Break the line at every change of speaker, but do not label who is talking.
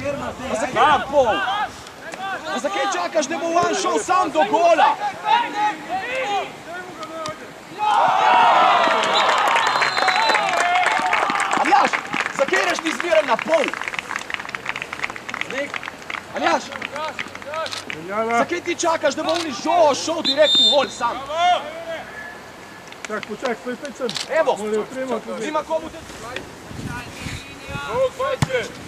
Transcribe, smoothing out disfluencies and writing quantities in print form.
Pa zakaj na pol? Pa zakaj čakaš, da bo on šel sam do gola? Aljaš, zakaj reš ti zmeraj na pol? Aljaš, zakaj ti čakaš, da bo on šel direkt v gol sam?
Čak, počak, stoj sem.
Evo,
Moli opremo tudi.
zima komu te...
Go, Kojče!